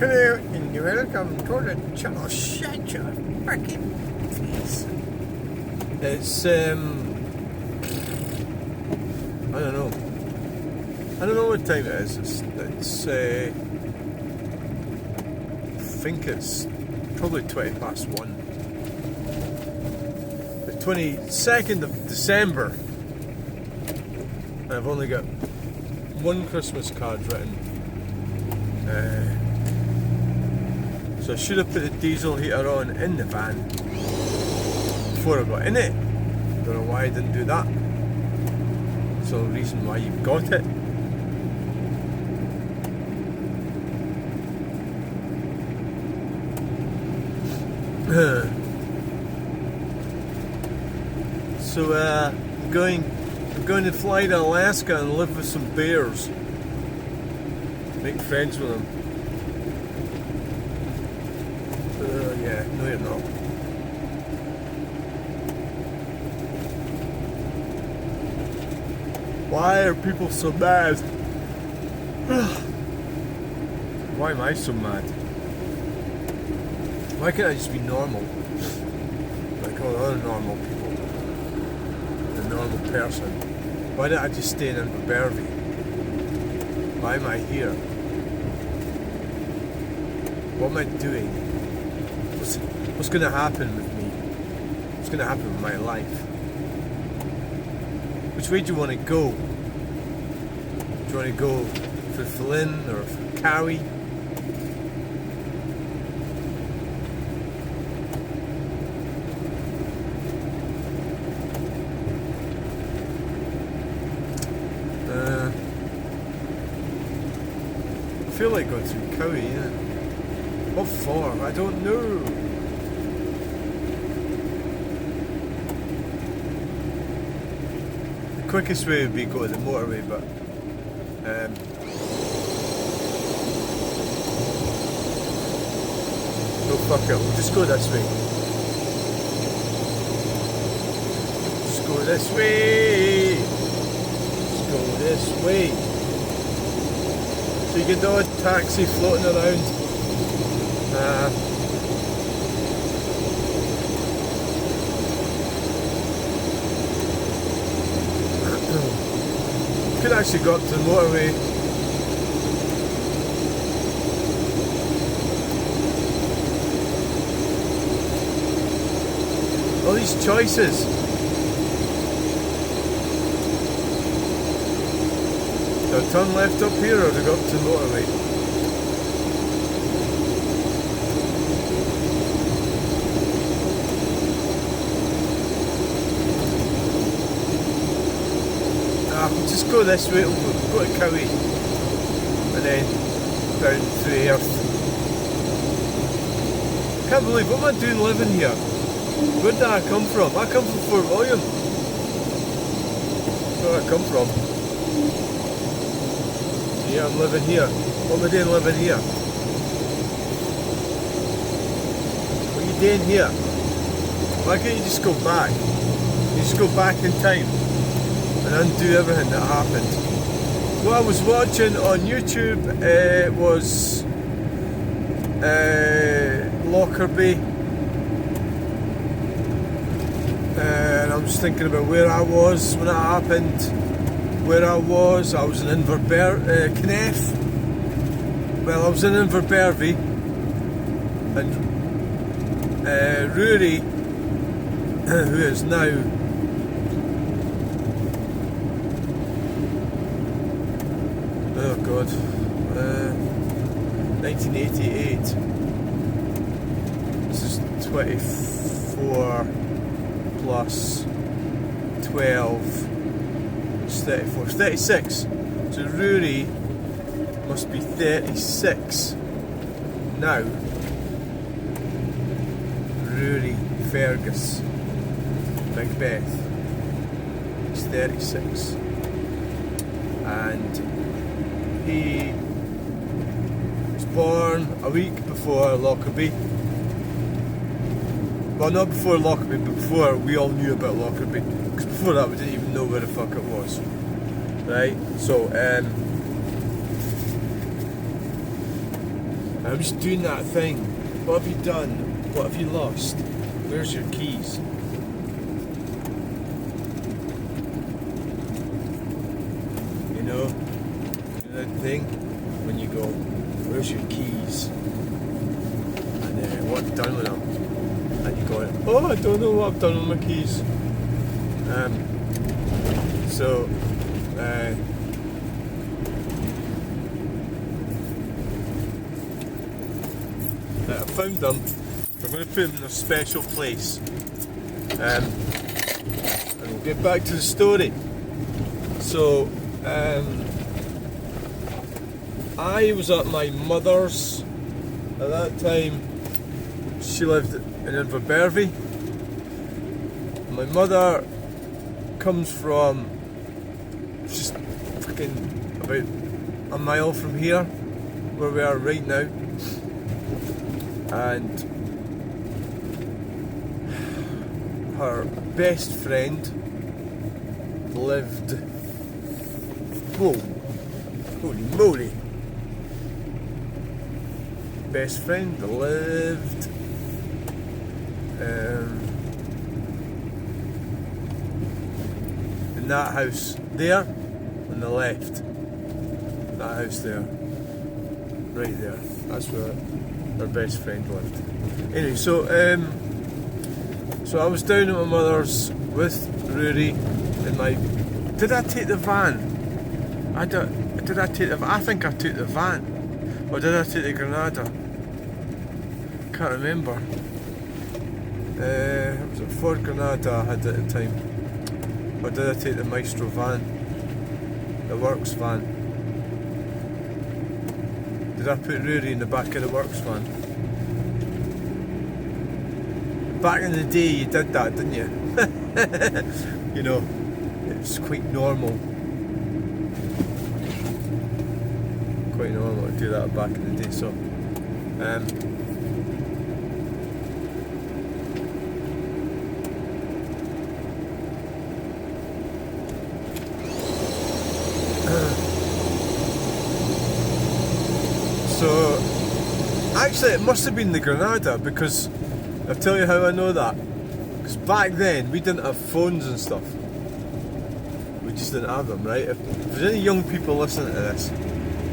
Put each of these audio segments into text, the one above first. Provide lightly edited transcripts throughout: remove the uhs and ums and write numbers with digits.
Hello and welcome to the channel. Shut your fucking face. It's I don't know what time it is. It's I think it's probably 1:20. The 22nd of December. And I've only got one Christmas card written. So I should have put the diesel heater on in the van before I got in it. Don't know why I didn't do that. There's no reason why you've got it. So I'm going to fly to Alaska and live with some bears. Make friends with them. Yeah, no you're not. Why are people so mad? Why am I so mad? Why can't I just be normal? Like all other normal people. A normal person. Why don't I just stay in Inverbervie? Why am I here? What am I doing? What's going to happen with me? What's going to happen with my life? Which way do you want to go? Do you want to go for Flynn or for Cowie? I feel like going through Cowie, yeah. What for? I don't know. The quickest way would be go to the motorway, but no, fuck it, we'll just go this way. Just go this way. Just go this way. So you get the odd taxi floating around. Could actually go up to the motorway. All these choices. Do I turn left up here or do I go up to the motorway? Just go this way, we'll go to Cowie and then down through Earth. Can't believe, what am I doing living here? Where did I come from? I come from Fort William. That's where I come from. Yeah, I'm living here. What am I doing living here? What are you doing here? Why can't you just go back? You just go back in time and undo everything that happened. What I was watching on YouTube was Lockerbie, and I was thinking about where I was when it happened. Where I was in Kneff. Well, I was in Inverbervie, and Rory, who is now oh god, 1988. This is 24 plus 12. It's 34. It's 36. So Rory must be 36 now. Rory Fergus Macbeth. He's 36. And he was born a week before Lockerbie. Well, not before Lockerbie, but before we all knew about Lockerbie. Because before that we didn't even know where the fuck it was. Right? So, I was doing that thing. What have you done? What have you lost? Where's your keys? You know that thing when you go, where's your keys? And what have you done with them? And you go, oh, I don't know what I've done with my keys. I found them. I'm going to put them in a special place. And we'll get back to the story. So, I was at my mother's. At that time, she lived in Inverbervie. My mother comes from just fucking about a mile from here, where we are right now. And her best friend lived. Whoa! Holy moly! Best friend lived. In that house there, on the left. That house there. Right there. That's where her best friend lived. Anyway, so I was down at my mother's with Rory in my. Did I take the van? Did I take the van? I think I took the van. Or did I take the Granada? Can't remember. Was it Ford Granada I had at the time? Or did I take the Maestro van? The Works van? Did I put Rory in the back of the Works van? Back in the day you did that, didn't you? You know, it's quite normal. Quite normal to do that back in the day, so actually it must have been the Granada, because I'll tell you how I know that. Because back then we didn't have phones and stuff. We just didn't have them, right? If there's any young people listening to this,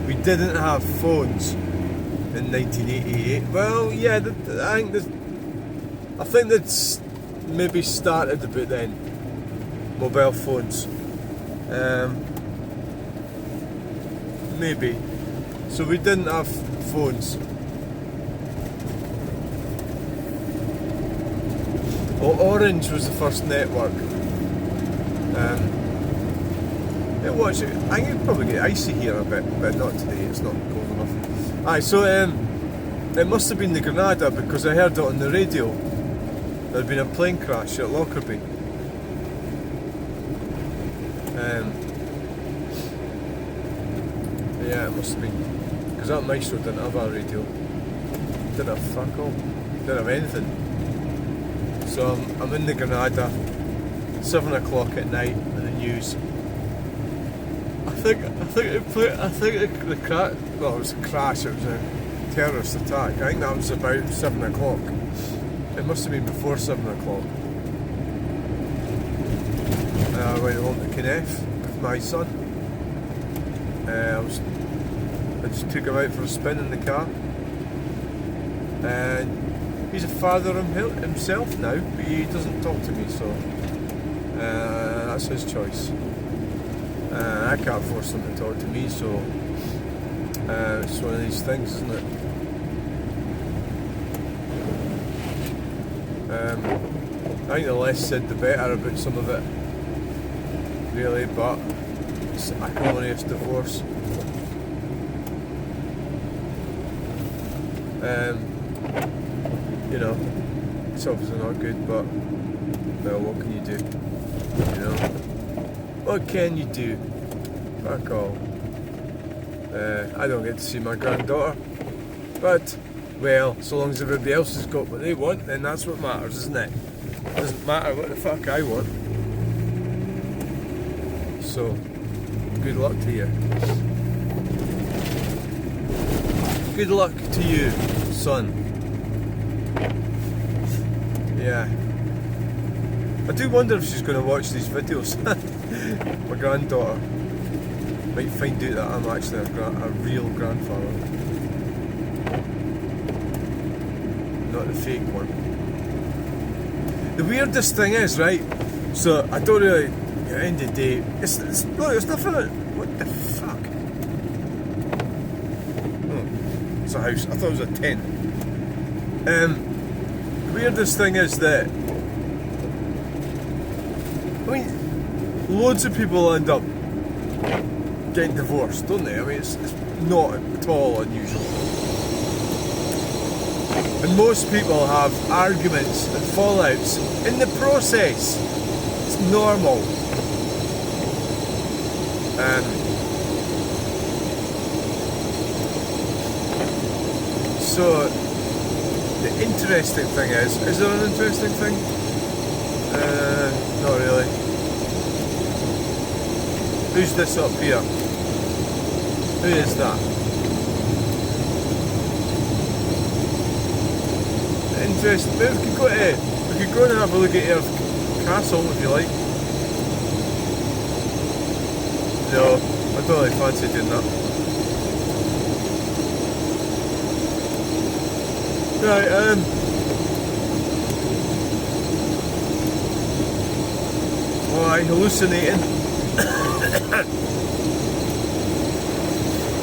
we didn't have phones in 1988. Well, yeah, I think that's maybe started about then. Mobile phones. Maybe. So we didn't have phones. Orange was the first network. It was. I think it'd probably get icy here a bit, but not today. It's not cold enough. Aye, so it must have been the Granada, because I heard it on the radio. There had been a plane crash at Lockerbie. Yeah, it must have been, because that Maestro didn't have a radio. Didn't have fuck all. Didn't have anything. So I'm in the Granada, 7 o'clock at night, and the news. The crash. Well, it was a crash. It was a terrorist attack. I think that was about 7 o'clock. It must have been before 7 o'clock. I went home to Kenneth with my son. I just took him out for a spin in the car, and he's a father himself now, but he doesn't talk to me, so that's his choice. I can't force him to talk to me, so it's one of these things, isn't it? I think the less said the better about some of it, really, but it's acrimonious divorce. You know, it's obviously not good, but well, what can you do? You know, what can you do? Fuck all. I don't get to see my granddaughter, but well, so long as everybody else has got what they want, then that's what matters, isn't it? It doesn't matter what the fuck I want. So, good luck to you. Good luck to you, son. Yeah. I do wonder if she's going to watch these videos. My granddaughter might find out that I'm actually a real grandfather. Not the fake one. The weirdest thing is, right, so I don't really, at the end of the day, it's nothing, what the fuck? Oh, it's a house, I thought it was a tent. The weirdest thing is that, I mean, loads of people end up getting divorced, don't they? I mean, it's not at all unusual. And most people have arguments and fallouts in the process. It's normal. So, the interesting thing is there an interesting thing? Not really. Who's this up here? Who is that? Interesting. Maybe we could go and have a look at your castle if you like. No, I don't really fancy doing that. Right, Alright, hallucinating.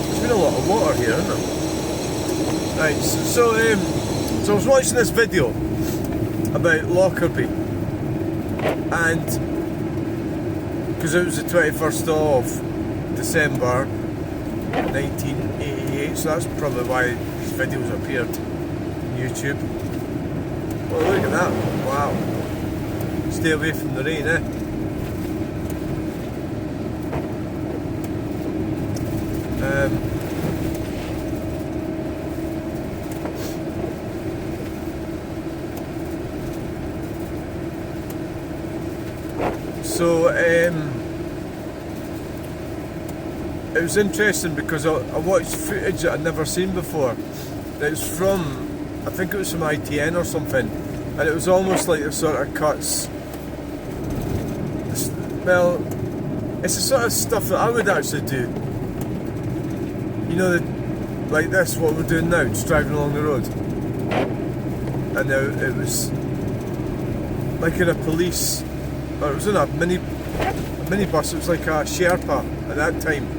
There's been a lot of water here, isn't there? Right, so I was watching this video about Lockerbie, and because it was the 21st of December 1988, so that's probably why these videos appeared on YouTube. Well, look at that, wow. Stay away from the rain, eh? So it was interesting because I watched footage that I'd never seen before. It was from, I think it was from ITN or something, and it was almost like the sort of cuts. Well, it's the sort of stuff that I would actually do. You know, like this, what we're doing now, just driving along the road. And it was like in a police, or it was in a minibus, it was like a Sherpa at that time,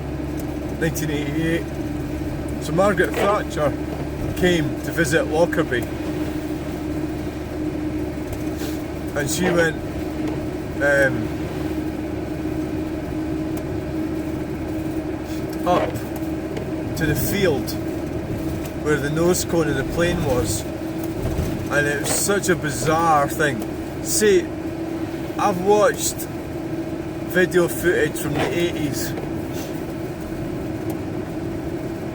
1988. So Margaret Thatcher came to visit Lockerbie, and she went up to the field where the nose cone of the plane was, and it was such a bizarre thing. See, I've watched video footage from the 80s.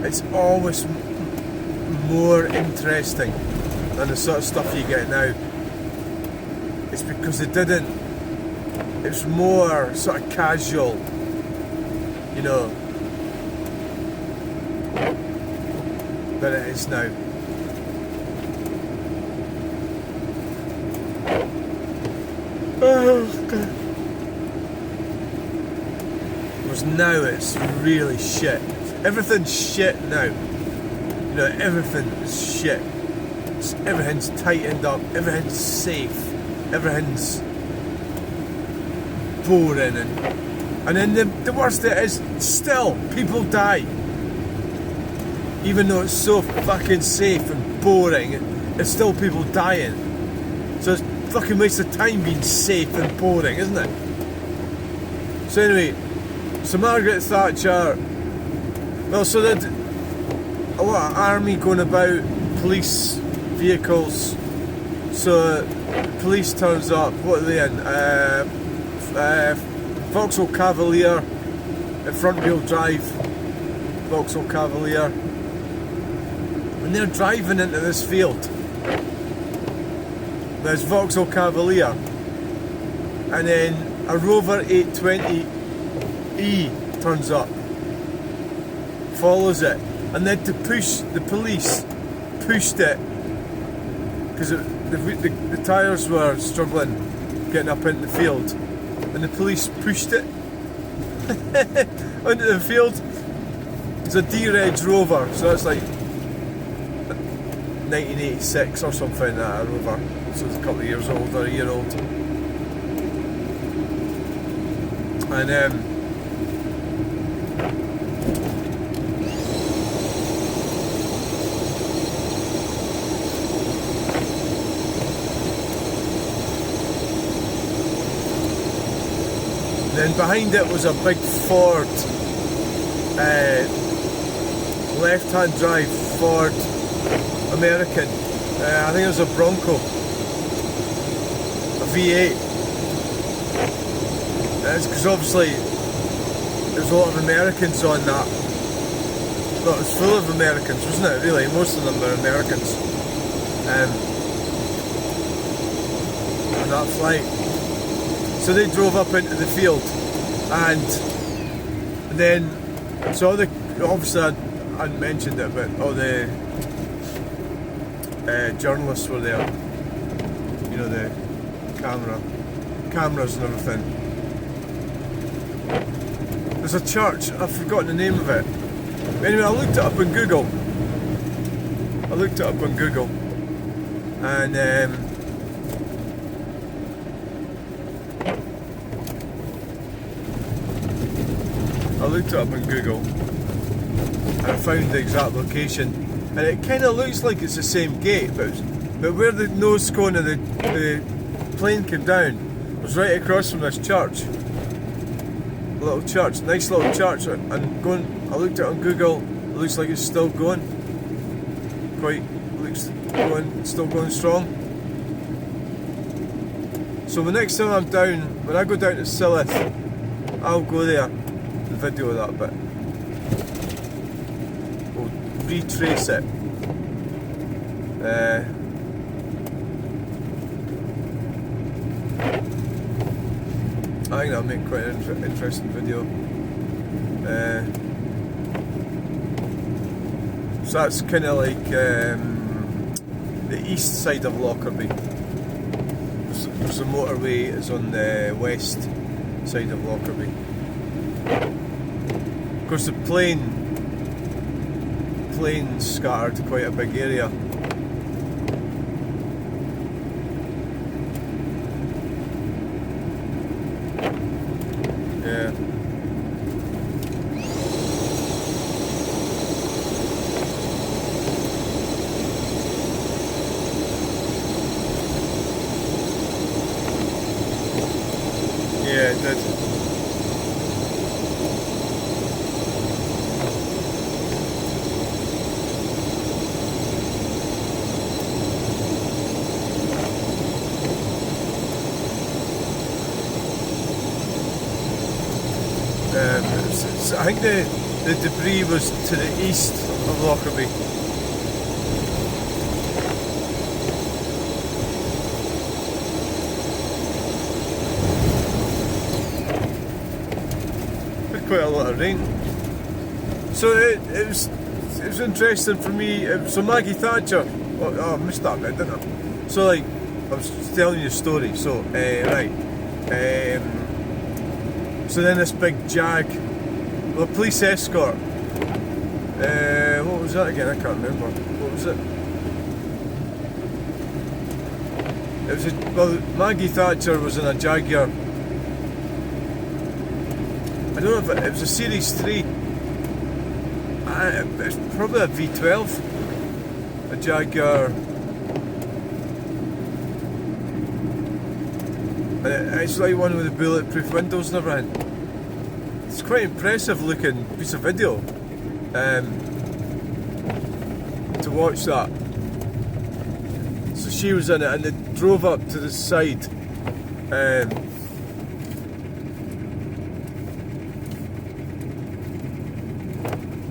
It's always more interesting than the sort of stuff you get now. It's because it was more sort of casual, you know, than it is now. Oh, God. Whereas now it's really shit. Everything's shit now. You know, everything is shit. Everything's tightened up, everything's safe, everything's boring, and then the worst it is, still, people die. Even though it's so fucking safe and boring, it's still people dying. So it's fucking waste of time being safe and boring, isn't it? So anyway, so Margaret Thatcher, well, so there'd a lot of army going about, police vehicles. So police turns up, what are they in? Vauxhall Cavalier, a front wheel drive Vauxhall Cavalier. And they're driving into this field. There's Vauxhall Cavalier, and then a Rover 820E turns up, follows it, and then the police pushed it because the tyres were struggling getting up into the field, and the police pushed it onto the field. It's a D-Reg Rover, so that's like 1986 or something, that Rover, so it's a couple of years old or a year old. And then behind it was a big Ford, left-hand drive Ford American. I think it was a Bronco, a V8. That's because obviously there's a lot of Americans on that. Well, it was full of Americans, wasn't it? Really, most of them were Americans. On that flight. So they drove up into the field, and then so obviously I hadn't mentioned it, but all the journalists were there. You know, the cameras and everything. There's a church, I've forgotten the name of it. Anyway, I looked it up on Google. And and I found the exact location, and it kind of looks like it's the same gate, but where the nose cone of the plane came down was right across from this church. A little church, nice little church, and I looked at it on Google, it looks like it's still going. Still going strong. So the next time I'm down, when I go down to Silith, I'll go there and video that bit. We'll retrace it. I think that'll make quite an interesting video. So that's kind of like the east side of Lockerbie. There's the motorway is on the west side of Lockerbie. Of course, the plane scattered quite a big area. Yeah. Yeah, it did. I think the debris was to the east of Lockerbie. Quite a lot of rain. So it was interesting for me. So Maggie Thatcher. Oh, I missed that bit, didn't I? So like I was telling you a story. So right. So then this big Jag, well, police escort. What was that again? I can't remember. What was it? It was Maggie Thatcher was in a Jaguar. I don't know if it was a Series 3. It's probably a V12. A Jaguar. And it's like one with the bulletproof windows and everything. It's quite impressive looking piece of video. To watch that. So she was in it and they drove up to the side.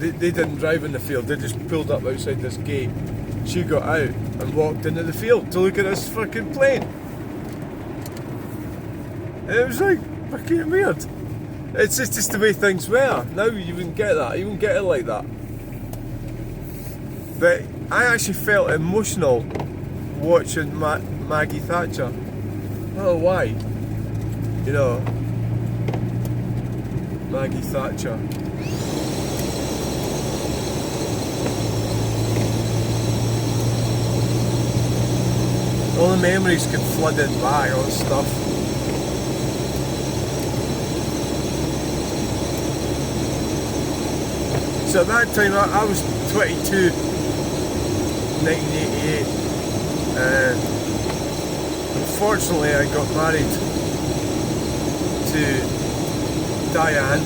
They didn't drive in the field, they just pulled up outside this gate. She got out and walked into the field to look at this fucking plane. And it was like fucking weird. It's just the way things were. Now you wouldn't get that, you wouldn't get it like that. But I actually felt emotional watching Maggie Thatcher. I don't know why. You know, Maggie Thatcher. All the memories kept flooding back, all the stuff. So at that time I was 22, 1988, and unfortunately I got married to Diane,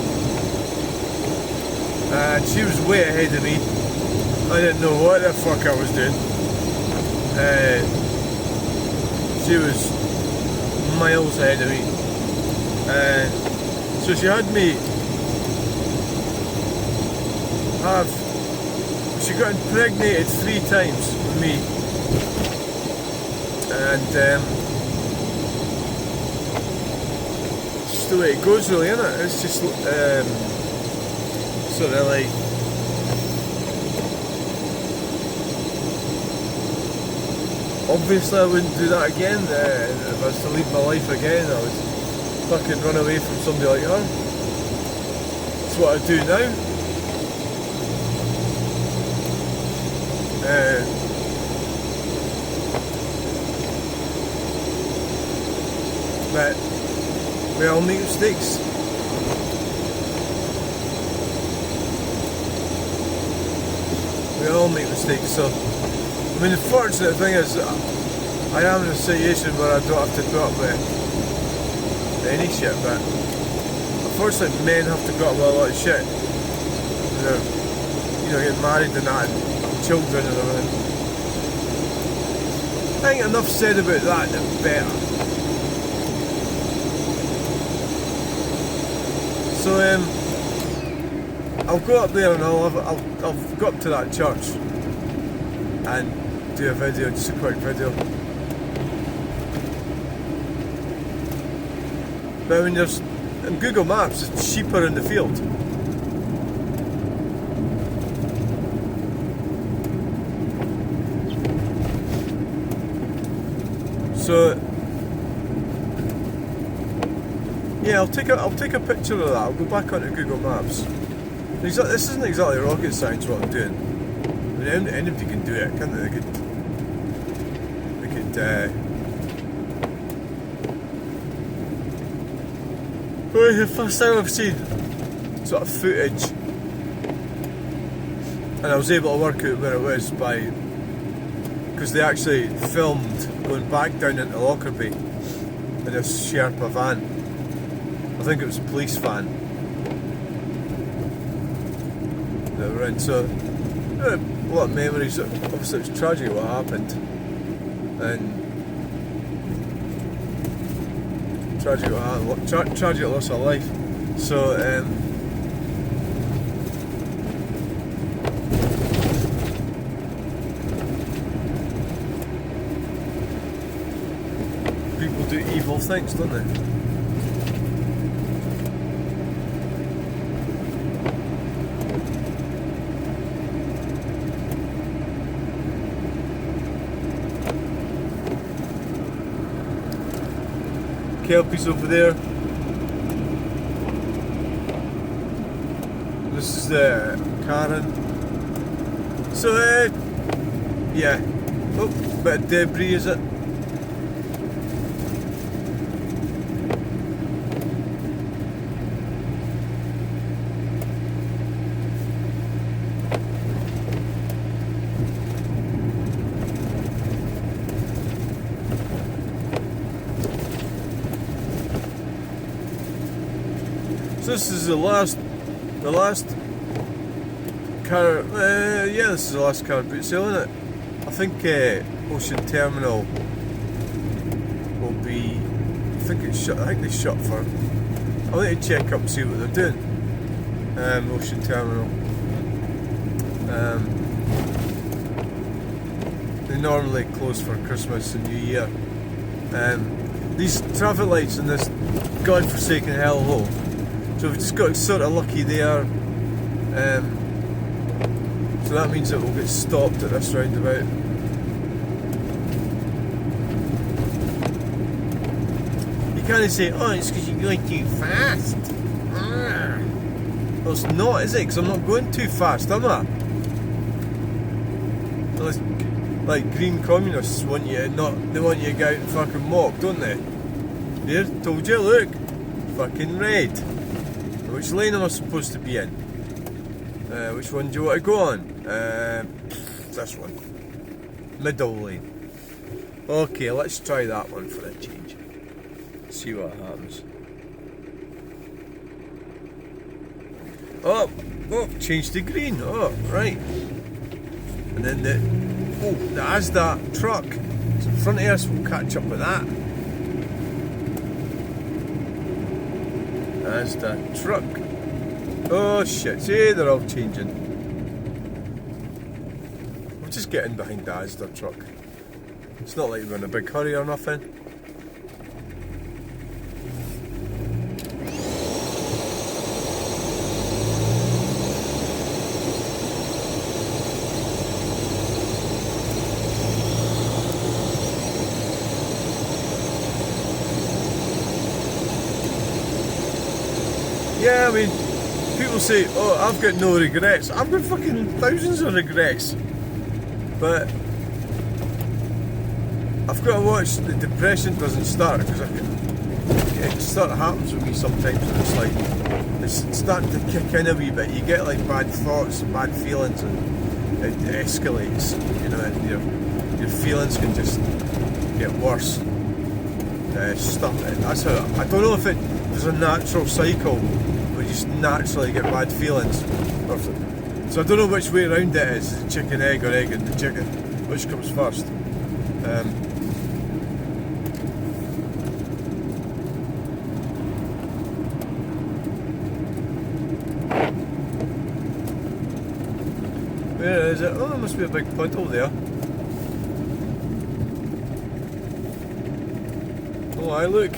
and she was way ahead of me. I didn't know what the fuck I was doing. She was miles ahead of me, so she had me she got impregnated 3 times with me, and it's just the way it goes really, isn't it? It's just sort of like, obviously I wouldn't do that again. If I was to leave my life again, I would fucking run away from somebody like her. That's what I do now. But we all make mistakes. We all make mistakes, so I mean the fortunate thing is I am in a situation where I don't have to put up with any shit, but unfortunately men have to put up with a lot of shit. You know, get married and that, and children and everything. I think enough said about that, the better. So I'll go up there and I'll go up to that church and do a video, just a quick video. But when there's in Google Maps, it's cheaper in the field. So yeah, I'll take a picture of that. I'll go back onto Google Maps. This isn't exactly rocket science what I'm doing. I mean, anybody can do it, can't they? They could well, the first time I've seen sort of footage, and I was able to work out where it was because they actually filmed going back down into Lockerbie in this Sherpa van. I think it was a police van that were in. So a lot of memories. Obviously it was tragic what happened, and tragic loss of life. So people do evil things, don't they? Kelpie's over there. This is Karen. So yeah. Oh, bit of debris, is it? So this is the last car. Yeah, this is the last car boot sale, isn't it? I think Ocean Terminal will be. I think it's shut. I think they shut for. I'll need to check up and see what they're doing. Ocean Terminal. They normally close for Christmas and New Year. These traffic lights in this godforsaken hellhole. So we've just got sort of lucky there. So that means it will get stopped at this roundabout. You can't say, oh, it's because you're going too fast. Well, it's not, is it? Because I'm not going too fast, am I? Like green communists want you they want you to go out and fucking walk, don't they? There, told you, look. Fucking red. Which lane am I supposed to be in? Which one do you want to go on? This one. Middle lane. Okay, let's try that one for a change. See what happens. Oh, changed to green. Oh, right. And then the Asda truck is in front of us. We'll catch up with that. Asda truck. Oh shit! See, they're all changing. We'll just get in behind the Asda truck. It's not like we're in a big hurry or nothing. Yeah, I mean, people say, oh, I've got no regrets. I've got fucking thousands of regrets. But I've got to watch the depression doesn't start, because it sort of happens with me sometimes, and it's like, it's starting to kick in a wee bit. You get like bad thoughts and bad feelings, and it escalates, you know, and your feelings can just get worse. Stuff. That's how, I don't know if there's a natural cycle where you just naturally get bad feelings. So I don't know which way around it is the chicken, egg, or egg and the chicken. Which comes first? Where is it? Oh, there must be a big puddle there. Oh, I look.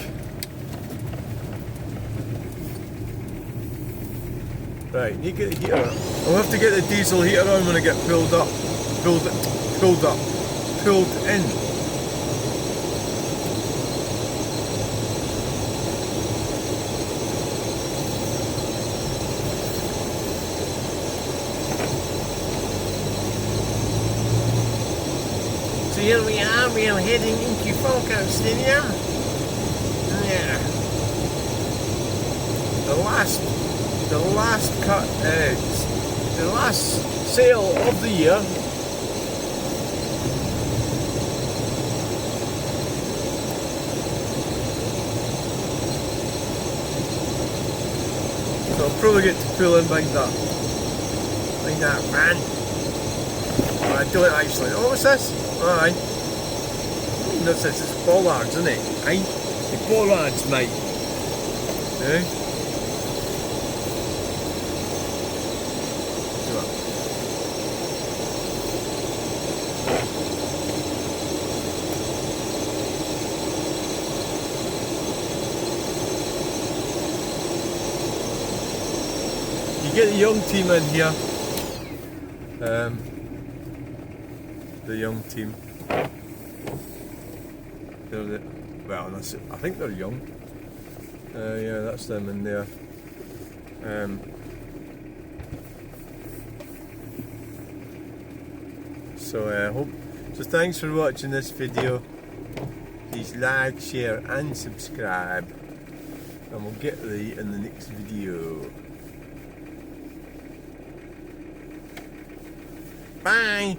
Right, need to get the heater on. I'll have to get the diesel heater on when I get pulled in. So here we are, we are heading into Falkirk Stadium. Yeah. The last sale of the year. So I'll probably get to pull in behind that van. I don't actually. Oh, what's this? Aye. This is bollards, isn't it? Aye. The bollards, mate. Eh? You get the young team in here. The young team. Well, I think they're young. Yeah, that's them in there. So thanks for watching this video. Please like, share and subscribe, and we'll get to you in the next video. Bye.